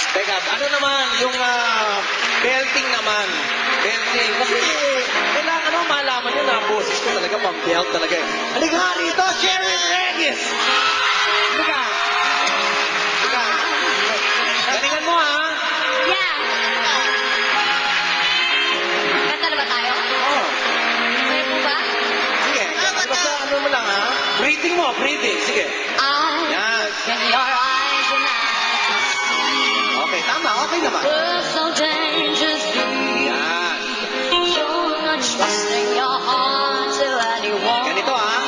Teka, ano naman, yung belting naman. Belting. Kasi, kailangan mo malaman yun na boses ko talaga, pang-belt talaga eh. Halika nga rito, Sherry Regis! Halika! Halika! Galingan mo ha! Yeah. Kanta na ba tayo? Oo. Pwede po ba? Sige, basta ano mo lang ha. Breathing mo, breathing. Sige. Yan. In your eyes and Okay, tama. Okay naman. we're so dangerously. Yan. You're not trusting your heart to anyone. Ganito ha.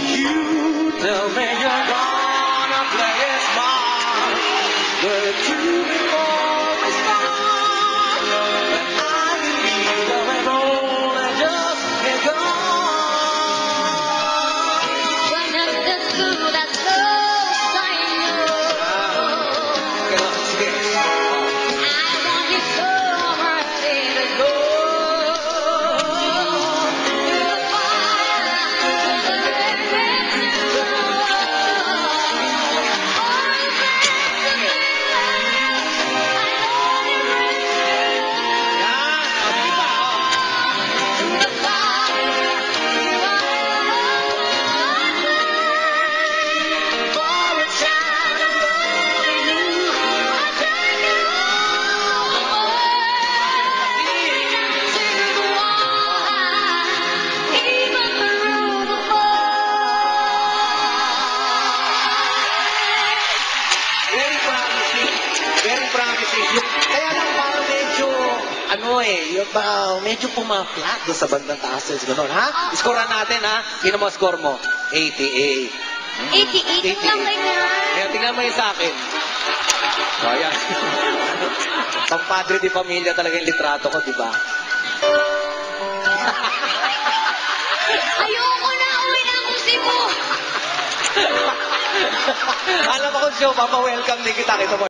You tell me you're gonna play it smart. But you before we start. I believe that we're gonna just get gone. When understood that close I know. Ganun, sige. I want you so ready to go. To the fire, to the limit, to the Yan. O, sige pa. Very promising. Very promising. Kaya lang parang medyo, medyo pumaplat doon sa bandang taas. Gano'n, ha? Scorean natin, ha? Sino mo score mo? 88. 88 lang like that. Kaya tingnan mo yung sa akin. O, yan. Pampadre di pamilya talaga yung litrato ko, di ba? Ayoko na, uwi na ako Cebu. Alam ako, show, papa-welcome din kita. Kita mo.